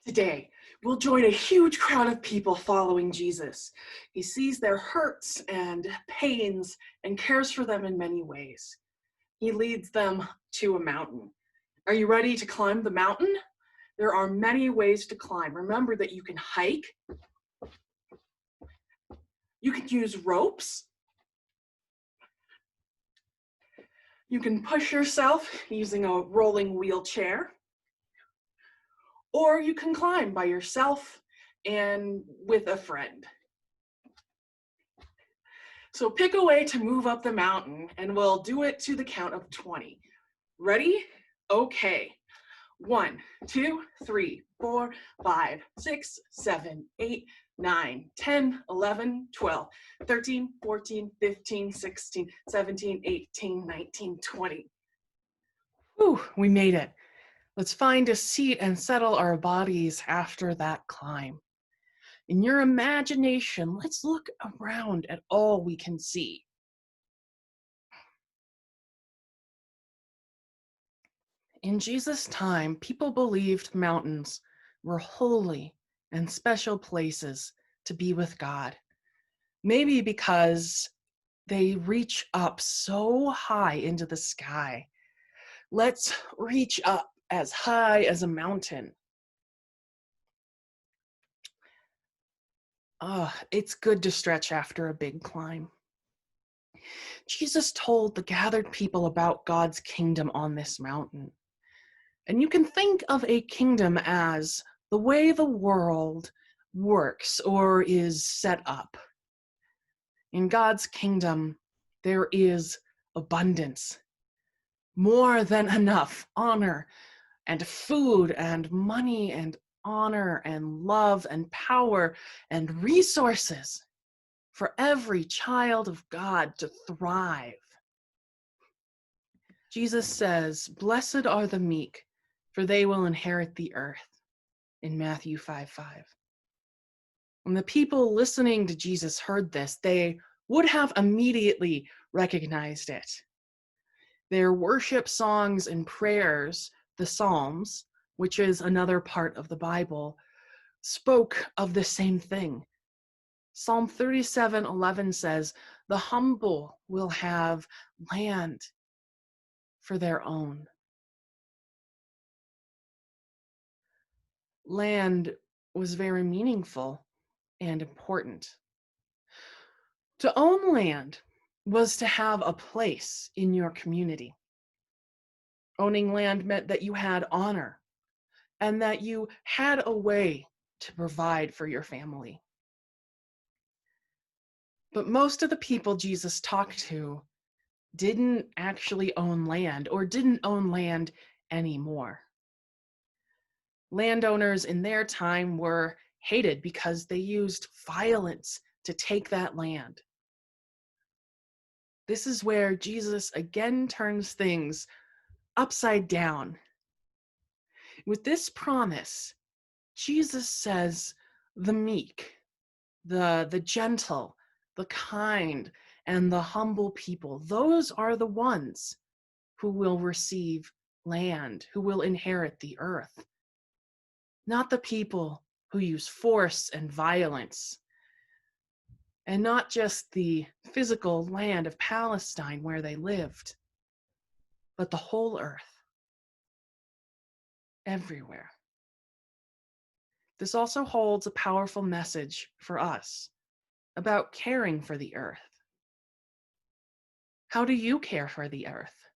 Today, we'll join a huge crowd of people following Jesus. He sees their hurts and pains and cares for them in many ways. He leads them to a mountain. Are you ready to climb the mountain? There are many ways to climb. Remember that you can hike, you can use ropes, you can push yourself using a rolling wheelchair, or you can climb by yourself and with a friend. So pick a way to move up the mountain and we'll do it to the count of 20. Ready? Okay. 1, 2, 3, 4, 5, 6, 7, 8, 9, 10, 11, 12, 13, 14, 15, 16, 17, 18, 19, 20. Whew, we made it. Let's find a seat and settle our bodies after that climb. In your imagination, let's look around at all we can see. In Jesus' time, people believed mountains were holy and special places to be with God. Maybe because they reach up so high into the sky. Let's reach up as high as a mountain. It's good to stretch after a big climb. Jesus told the gathered people about God's kingdom on this mountain. And you can think of a kingdom as the way the world works or is set up. In God's kingdom, there is abundance, more than enough honor and food and money and honor and love and power and resources for every child of God to thrive. Jesus says, "Blessed are the meek, for they will inherit the earth," in Matthew 5:5. When the people listening to Jesus heard this, they would have immediately recognized it. Their worship songs and prayers, the Psalms, which is another part of the Bible, spoke of the same thing. Psalm 37:11 says, "The humble will have land for their own." Land was very meaningful and important. To own land was to have a place in your community. Owning land meant that you had honor and that you had a way to provide for your family. But most of the people Jesus talked to didn't actually own land or didn't own land anymore. Landowners in their time were hated because they used violence to take that land. This is where Jesus again turns things upside down. With this promise, Jesus says the meek, the gentle, the kind, and the humble people, those are the ones who will receive land, who will inherit the earth. Not the people who use force and violence, and not just the physical land of Palestine where they lived, but the whole earth, everywhere. This also holds a powerful message for us about caring for the earth. How do you care for the earth?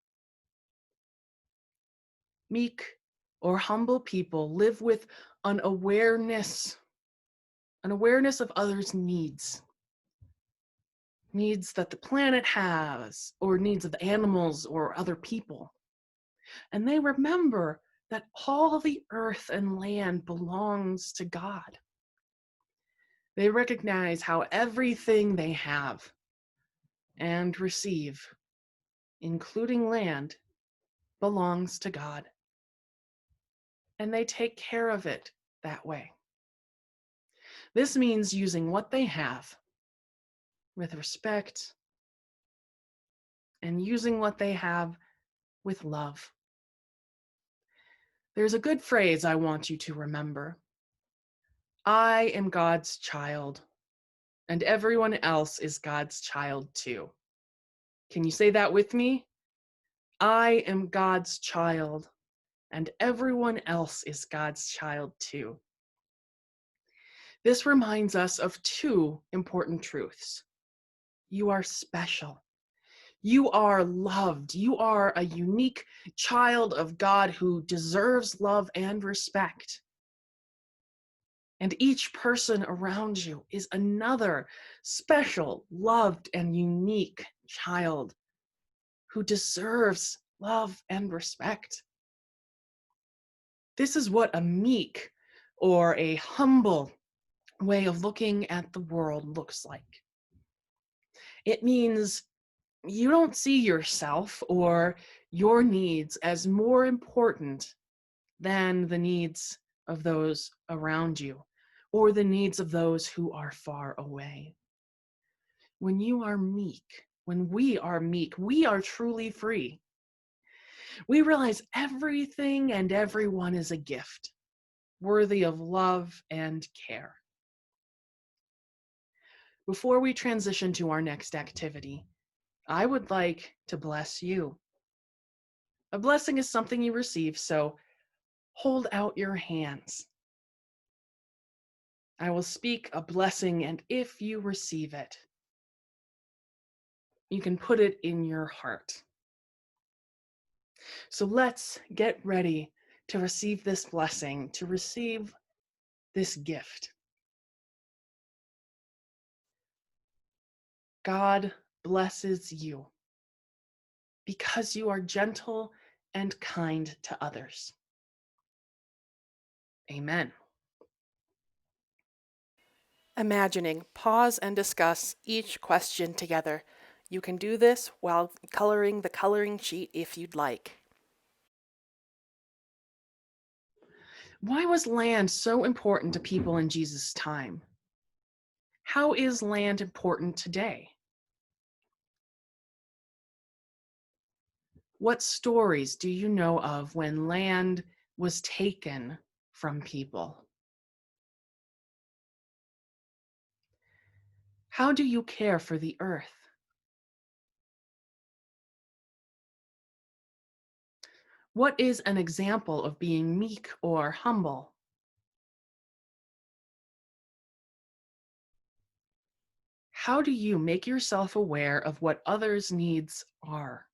Meek or humble people live with an awareness of others' needs that the planet has, or needs of animals or other people. And they remember that all the earth and land belongs to God. They recognize how everything they have and receive, including land, belongs to God. And they take care of it that way. This means using what they have with respect and using what they have with love. There's a good phrase I want you to remember. I am God's child, and everyone else is God's child too. Can you say that with me? I am God's child, and everyone else is God's child too. This reminds us of two important truths. You are special. You are loved. You are a unique child of God who deserves love and respect. And each person around you is another special, loved, and unique child who deserves love and respect. This is what a meek or a humble way of looking at the world looks like. It means you don't see yourself or your needs as more important than the needs of those around you or the needs of those who are far away. When you are meek, when we are meek, we are truly free. We realize everything and everyone is a gift, worthy of love and care. Before we transition to our next activity, I would like to bless you. A blessing is something you receive, so hold out your hands. I will speak a blessing, and if you receive it, you can put it in your heart. So let's get ready to receive this blessing, to receive this gift. God blesses you because you are gentle and kind to others. Amen. Imagining, pause and discuss each question together. You can do this while coloring the coloring sheet if you'd like. Why was land so important to people in Jesus' time? How is land important today? What stories do you know of when land was taken from people? How do you care for the earth? What is an example of being meek or humble? How do you make yourself aware of what others' needs are?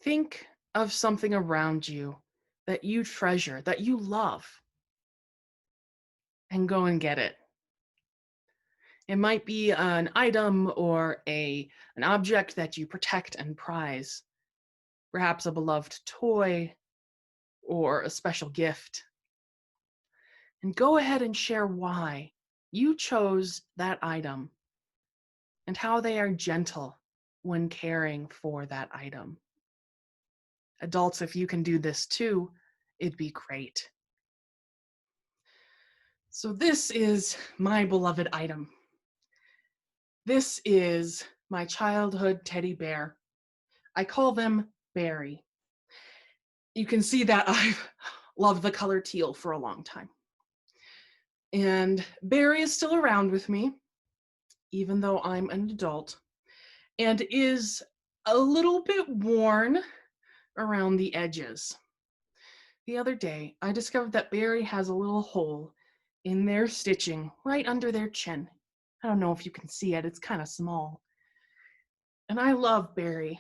Think of something around you that you treasure, that you love, and go and get it. It might be an item or an object that you protect and prize, perhaps a beloved toy or a special gift. And go ahead and share why you chose that item and how they are gentle when caring for that item. Adults, if you can do this too, it'd be great. So this is my beloved item. This is my childhood teddy bear. I call them Barry. You can see that I've loved the color teal for a long time. And Barry is still around with me, even though I'm an adult, and is a little bit worn around the edges. The other day, I discovered that Barry has a little hole in their stitching right under their chin. I don't know if you can see it, it's kind of small. And I love Barry.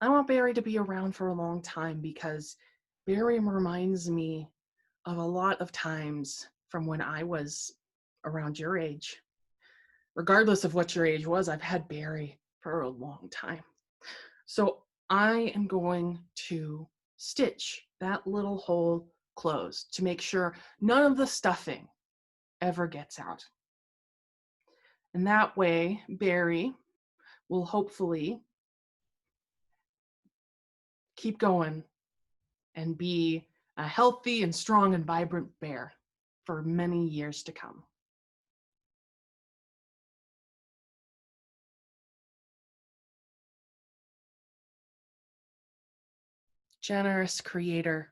I want Barry to be around for a long time because Barry reminds me of a lot of times from when I was around your age. Regardless of what your age was, I've had Barry for a long time. So I am going to stitch that little hole closed to make sure none of the stuffing ever gets out. And that way, Barry will hopefully keep going and be a healthy and strong and vibrant bear for many years to come. Generous Creator,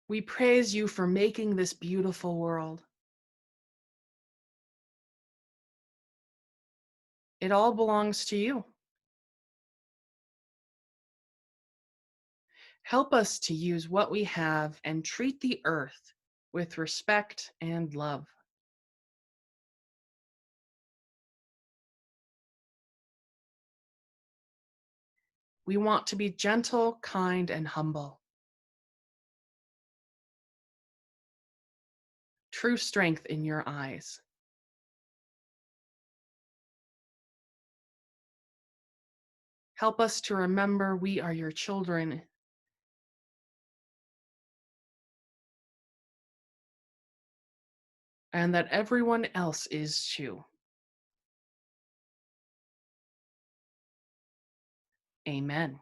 we praise you for making this beautiful world. It all belongs to you. Help us to use what we have and treat the earth with respect and love. We want to be gentle, kind, and humble. True strength in your eyes. Help us to remember we are your children and that everyone else is too. Amen.